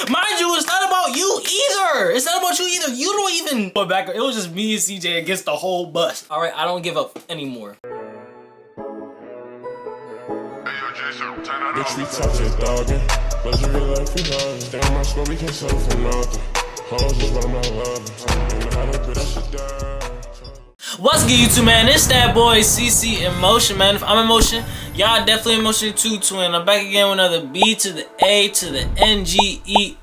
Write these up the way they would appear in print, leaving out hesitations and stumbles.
Mind you, it's not about you either. It's not about you either. You don't even go back. It was just me and CJ against the whole bus. All right, I don't give up anymore. Bitch, we touch it, doggin'. Luxury life, we love it. Damn, my score, we can't settle for nothing. Hoes is what I'm not loving. Ain't know how to put that shit down. What's good, YouTube, man? It's that boy CC in motion, man. If I'm in motion, y'all definitely in motion too, twin. I'm back again with another B to the A to the NGER.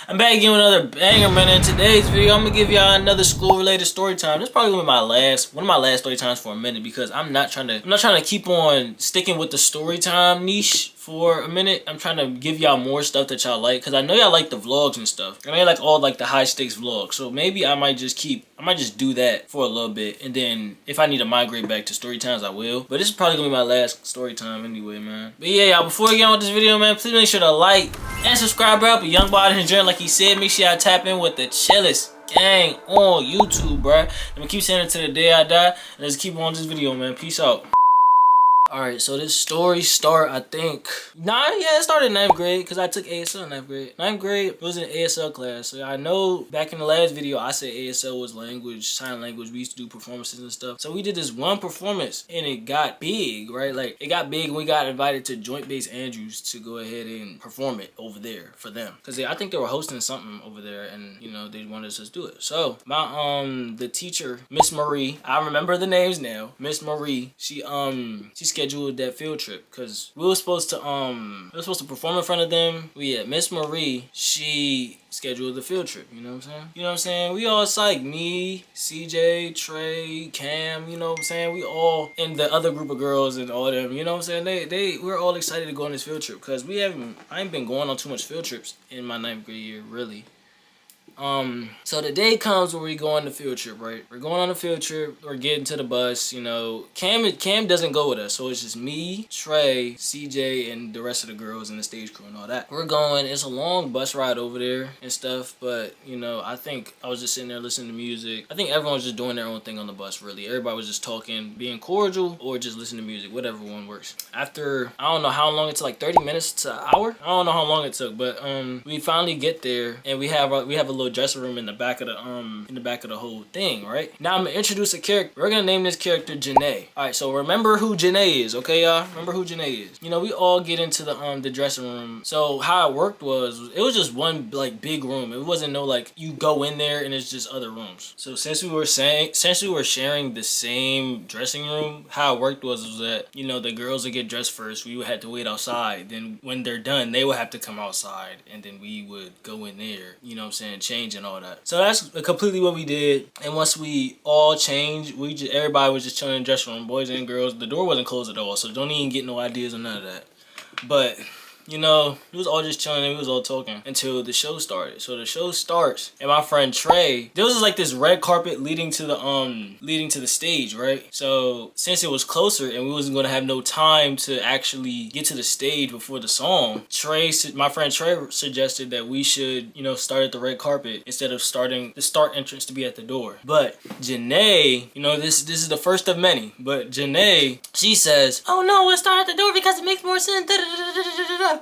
I'm back again with another banger, man. In today's video, I'm gonna give y'all another school-related story time. This is probably one of my last story times for a minute because I'm not trying to keep on sticking with the story time niche for a minute. I'm trying to give y'all more stuff that y'all like because I know y'all like the vlogs and stuff. I mean, like all like the high stakes vlogs. So maybe I might just do that for a little bit, and then if I need to migrate back to story times, I will. But this is probably gonna be my last story time anyway, man. But yeah, y'all, before we get on with this video, man, please make sure to like and subscribe, bro. But Young Boy in journey, like he said, make sure y'all tap in with the chillest gang on YouTube, bro. Let me keep saying it to the day I die. And let's keep on this video, man. Peace out. Alright, so this story I think, it started in 9th grade because I took ASL in 9th grade. 9th grade, it was an ASL class. So I know back in the last video, I said ASL was language, sign language. We used to do performances and stuff. So we did this one performance and it got big, right? Like, it got big and we got invited to Joint Base Andrews to go ahead and perform it over there for them. Because I think they were hosting something over there and, you know, they wanted us to do it. So, the teacher, Miss Marie, I remember the names now. Miss Marie, she scheduled that field trip because we were supposed to perform in front of them. Miss Marie, she scheduled the field trip, you know what I'm saying? We all psyched. Me, CJ, Trey, Cam, you know what I'm saying? We all, and the other group of girls and all them, you know what I'm saying? We're all excited to go on this field trip because I ain't been going on too much field trips in my 9th grade year, really. So the day comes where we go on the field trip, right? We're going on the field trip, we're getting to the bus, you know. Cam doesn't go with us, so it's just me, Trey, CJ, and the rest of the girls and the stage crew and all that. We're going, it's a long bus ride over there and stuff, but, you know, I think I was just sitting there listening to music. I think everyone was just doing their own thing on the bus, really. Everybody was just talking, being cordial, or just listening to music, whatever one works. After, I don't know how long it took, like 30 minutes to an hour? I don't know how long it took, but, we finally get there, and we have a little dressing room in the back of the whole thing, right? Now I'm gonna introduce a character. We're gonna name this character Janae. Alright, so remember who Janae is, okay, y'all? Remember who Janae is. You know, we all get into the dressing room. So how it worked was, it was just one like big room. It wasn't no like you go in there and it's just other rooms. So since we were sharing the same dressing room, how it worked was that, you know, the girls would get dressed first. We would have to wait outside. Then when they're done, they would have to come outside, and then we would go in there, you know what I'm saying, change and all that. So that's completely what we did. And once we all changed, everybody was just chilling in the dressing room, boys and girls. The door wasn't closed at all, so don't even get no ideas on none of that. But, you know, we was all just chilling and we was all talking until the show started. So the show starts, and my friend Trey, there was like this red carpet leading to the stage, right? So since it was closer and we wasn't gonna have no time to actually get to the stage before the song, my friend Trey suggested that we should, you know, start at the red carpet instead of starting the start entrance to be at the door. But Janae, you know, this is the first of many, but Janae, she says, "Oh no, we'll start at the door because it makes more sense."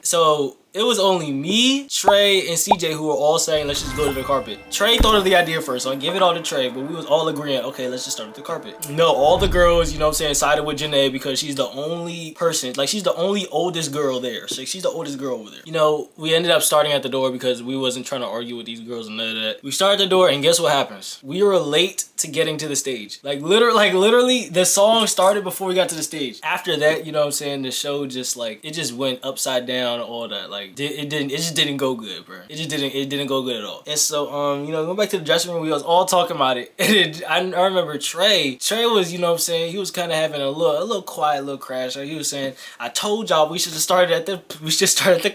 So it was only me, Trey, and CJ who were all saying, let's just go to the carpet. Trey thought of the idea first, so I give it all to Trey, but we was all agreeing, okay, let's just start with the carpet. No, all the girls, you know what I'm saying, sided with Janae because she's the only person, like she's the only oldest girl there. So she's the oldest girl over there. You know, we ended up starting at the door because we wasn't trying to argue with these girls and none of that. We started at the door, and guess what happens? We were late to getting to the stage. Like literally, the song started before we got to the stage. After that, you know what I'm saying, the show just like, it just went upside down, all that. Like, it just didn't go good, bro. It didn't go good at all. And so, you know, going back to the dressing room, we was all talking about it. And I remember Trey was, you know what I'm saying, he was kind of having a little quiet little crash. Like, he was saying, I told y'all we should start at the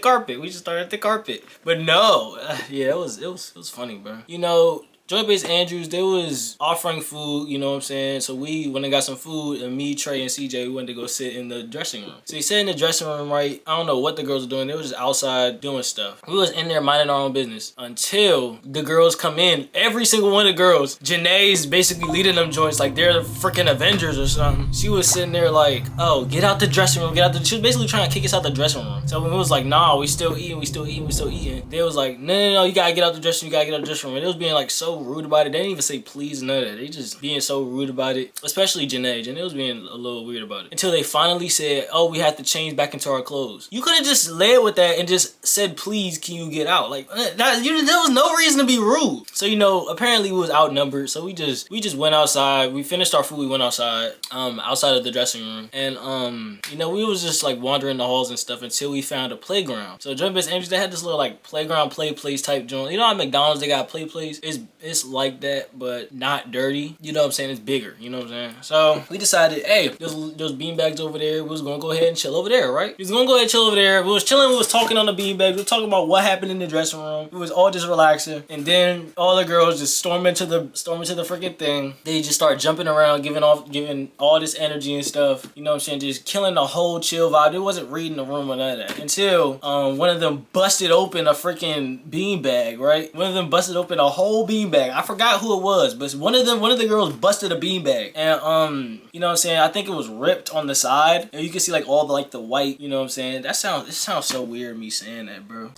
carpet. We should start at the carpet. But no, yeah, it was funny, bro. You know, Joint Base Andrews, they was offering food, you know what I'm saying? So we went and got some food, and me, Trey, and CJ, we went to go sit in the dressing room. So he sat in the dressing room, right? I don't know what the girls were doing. They were just outside doing stuff. We was in there minding our own business until the girls come in. Every single one of the girls, Janae's basically leading them joints like they're the freaking Avengers or something. She was sitting there like, oh, get out the dressing room, get out the... She was basically trying to kick us out the dressing room. So when it was like, nah, we still eating, we still eating, we still eating. They was like, no, you gotta get out the dressing room, you gotta get out the dressing room. And it was being like so rude about it. They didn't even say please, none of that. They just being so rude about it. Especially Janae. Janae was being a little weird about it. Until they finally said, oh, we have to change back into our clothes. You could have just led with that and just said, please, can you get out? Like, there was no reason to be rude. So, you know, apparently we was outnumbered. So we just went outside. We finished our food, we went outside, outside of the dressing room. And, you know, we was just like wandering the halls and stuff until we found a playground. So Joint Base Andrews, they had this little like playground play place type joint. You know how at McDonald's they got play place? It's like that, but not dirty. You know what I'm saying? It's bigger. You know what I'm saying? So we decided, hey, there's beanbags over there. We was gonna go ahead and chill over there, right? We was gonna go ahead and chill over there. We was chilling. We was talking on the beanbags. We were talking about what happened in the dressing room. We was all just relaxing, and then all the girls just storm into the freaking thing. They just start jumping around, giving all this energy and stuff. You know what I'm saying? Just killing the whole chill vibe. It wasn't reading the room or none of that until one of them busted open a freaking beanbag, right? One of them busted open a whole beanbag. I forgot who it was, but one of the girls busted a beanbag, and you know what I'm saying? I think it was ripped on the side, and you can see like all the white. You know what I'm saying? It sounds so weird me saying that, bro.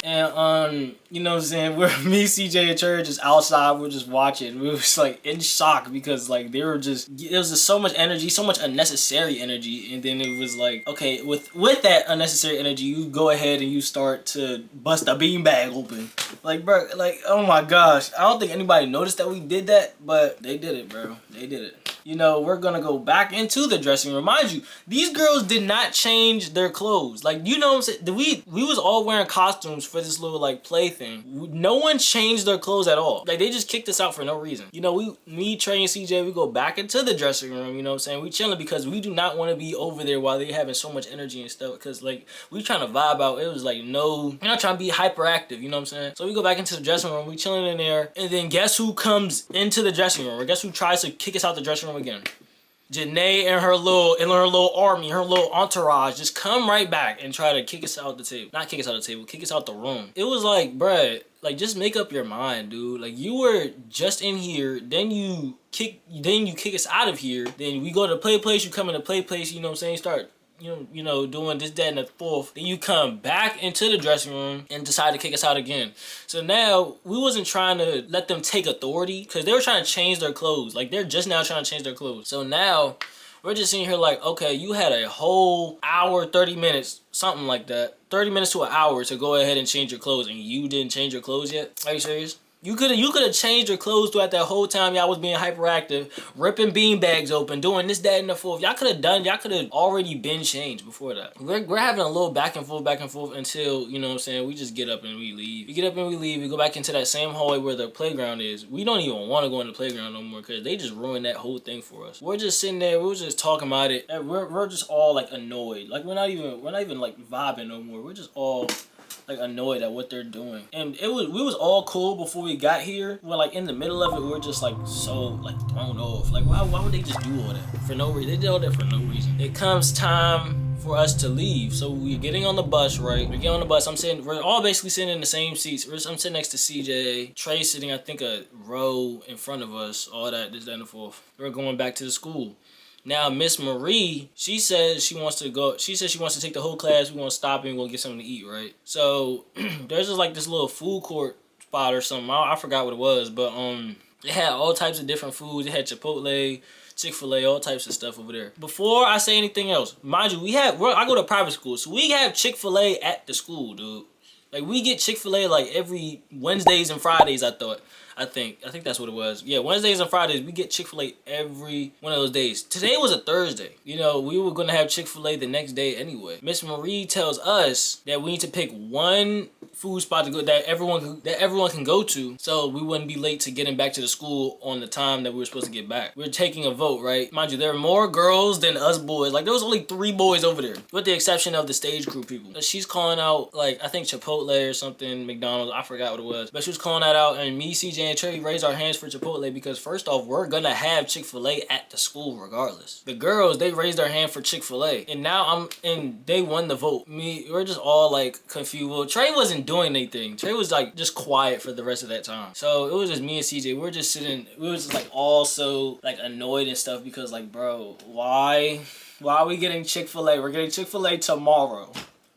And you know what I'm saying, we're me, CJ, and Trey just outside, we're just watching. We was like in shock because like there was just so much energy, so much unnecessary energy, and then it was like, okay, with that unnecessary energy, you go ahead and you start to bust a beanbag open. Like, bro, like, oh my gosh. I don't think anybody noticed that we did that, but they did it, bro. They did it. You know, we're gonna go back into the dressing room. Mind you, these girls did not change their clothes. Like, you know what I'm saying? We was all wearing costumes for this little, like, play thing. No one changed their clothes at all. Like, they just kicked us out for no reason. You know, me, Trey, and CJ, we go back into the dressing room, you know what I'm saying? We chilling because we do not want to be over there while they having so much energy and stuff. Because, like, we trying to vibe out. It was like, no, we're not trying to be hyperactive, you know what I'm saying? So we go back into the dressing room. We chilling in there. And then guess who comes into the dressing room? Or guess who tries to kick us out the dressing room again? Janae and her little army, her little entourage just come right back and try to kick us out the table. Not kick us out the table, kick us out the room. It was like, bruh, like, just make up your mind, dude. Like, you were just in here, then you kick us out of here. Then we go to the play place, you come in the play place, you know what I'm saying? Start you know, doing this, that, and the fourth. Then you come back into the dressing room and decide to kick us out again. So now, we wasn't trying to let them take authority because they were trying to change their clothes. Like, they're just now trying to change their clothes. So now, we're just sitting here like, okay, you had a whole hour, 30 minutes, something like that. 30 minutes to an hour to go ahead and change your clothes, and you didn't change your clothes yet? Are you serious? You could have changed your clothes throughout that whole time y'all was being hyperactive, ripping bean bags open, doing this, that, and the fourth. Y'all could have already been changed before that. We're having a little back and forth until, you know what I'm saying, we just get up and we leave. We get up and we leave, we go back into that same hallway where the playground is. We don't even want to go in the playground no more because they just ruined that whole thing for us. We're just sitting there, we're just talking about it, and we're just all like annoyed. Like we're not even like vibing no more. We're just all like annoyed at what they're doing, and we was all cool before we got here. We're like in the middle of it, we're just like so like thrown off. Like why would they just do all that for no reason? They did all that for no reason. It comes time for us to leave, so we're getting on the bus, right? We get on the bus. We're all basically sitting in the same seats. I'm sitting next to CJ. Trey's sitting, I think, a row in front of us. All that, this, that, and the fourth. We're going back to the school. Now, Miss Marie, she says she wants to go. She says she wants to take the whole class. We want to stop and go get something to eat, right? So there's just like this little food court spot or something. I forgot what it was, but it had all types of different foods. It had Chipotle, Chick-fil-A, all types of stuff over there. Before I say anything else, mind you, I go to private school, so we have Chick-fil-A at the school, dude. Like we get Chick-fil-A like every Wednesdays and Fridays. I think that's what it was. Yeah, Wednesdays and Fridays, we get Chick-fil-A every one of those days. Today was a Thursday. You know, we were going to have Chick-fil-A the next day anyway. Miss Marie tells us that we need to pick one food spot to go that everyone can go to, so we wouldn't be late to getting back to the school on the time that we were supposed to get back. We were taking a vote, right? Mind you, there were more girls than us boys. Like, there was only 3 boys over there, with the exception of the stage crew people. She's calling out, like, I think Chipotle or something, McDonald's, I forgot what it was, but she was calling that out, and me, CJ, and Trey raised our hands for Chipotle because first off, we're gonna have Chick-fil-A at the school regardless. The girls, they raised their hand for Chick-fil-A, and now they won the vote. We're just all like confused. Well, Trey wasn't doing anything. Trey was like just quiet for the rest of that time. So it was just me and CJ. We were just sitting, we was just like all so like annoyed and stuff because like, bro, why are we getting Chick-fil-A? We're getting Chick-fil-A tomorrow.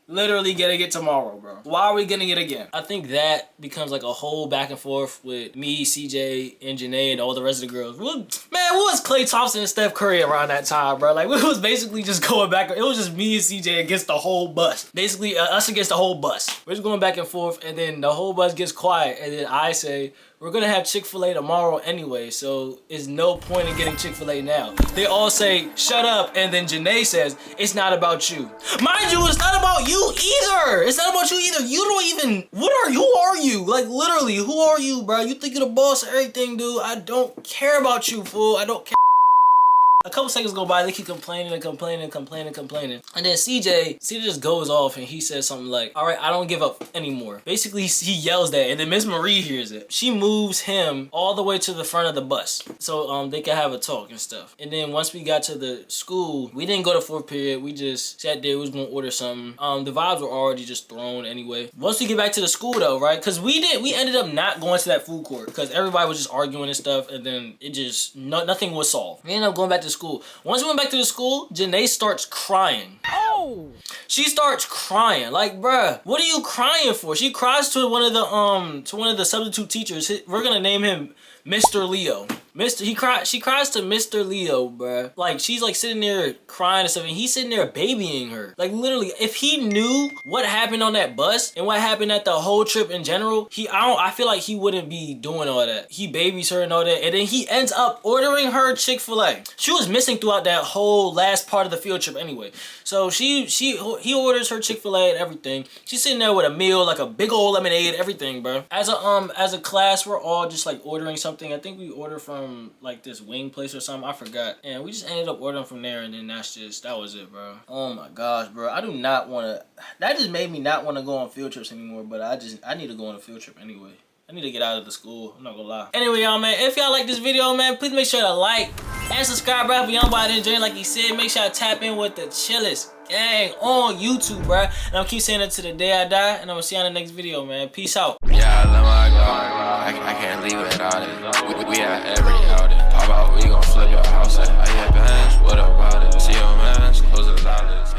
Literally getting it tomorrow, bro. Why are we getting it again? I think that becomes like a whole back and forth with me, CJ, and Janae, and all the rest of the girls. Man, what was Klay Thompson and Steph Curry around that time, bro? Like, we was basically just going back. It was just me and CJ against the whole bus. Basically, us against the whole bus. We're just going back and forth, and then the whole bus gets quiet, and then I say, we're gonna have Chick-fil-A tomorrow anyway, so it's no point in getting Chick-fil-A now. They all say, shut up, and then Janae says, it's not about you. Mind you, it's not about you either. It's not about you either. You don't even, who are you? Like, literally, who are you, bro? You think you're the boss of everything, dude. I don't care about you, fool. I don't care. A couple seconds go by, they keep complaining. And then CJ just goes off and he says something like, all right, I don't give up anymore. Basically, he yells that, and then Miss Marie hears it. She moves him all the way to the front of the bus so they can have a talk and stuff. And then once we got to the school, we didn't go to 4th period. We just sat there, we was gonna order something. The vibes were already just thrown anyway. Once we get back to the school though, right? Because we ended up not going to that food court because everybody was just arguing and stuff, and then it just, nothing was solved. We ended up going back to school. Once we went back to the school, Janae starts crying. Oh! She starts crying. Like, bruh, what are you crying for? She cries to one of the substitute teachers. We're gonna name him Mr. Leo. She cries to Mr. Leo, bruh. Like, she's like sitting there crying and stuff, and he's sitting there babying her. Like, literally, if he knew what happened on that bus and what happened at the whole trip in general, I feel like he wouldn't be doing all that. He babies her and all that, and then he ends up ordering her Chick-fil-A. She was missing throughout that whole last part of the field trip anyway. So he orders her Chick-fil-A and everything. She's sitting there with a meal, like a big old lemonade, everything, bro. As a class, we're all just like ordering something. I think we ordered from like this wing place or something, I forgot, and we just ended up ordering from there, and then that was it, bro. Oh my gosh, bro, I do not want to, that just made me not want to go on field trips anymore, but I need to go on a field trip anyway. I need to get out of the school, I'm not gonna lie. Anyway, y'all, man, if y'all like this video, man, please make sure to like and subscribe, bro. If y'all about to enjoy, like he said, make sure to tap in with the chillest gang on YouTube, bro. And I'm keep saying it to the day I die, and I'm gonna see you on the next video, man. Peace out. Yeah, I love my God. I can't leave without it. We at every outing. How about we gon' flip your house? I get bands, what about it? See your mans, close the dollars.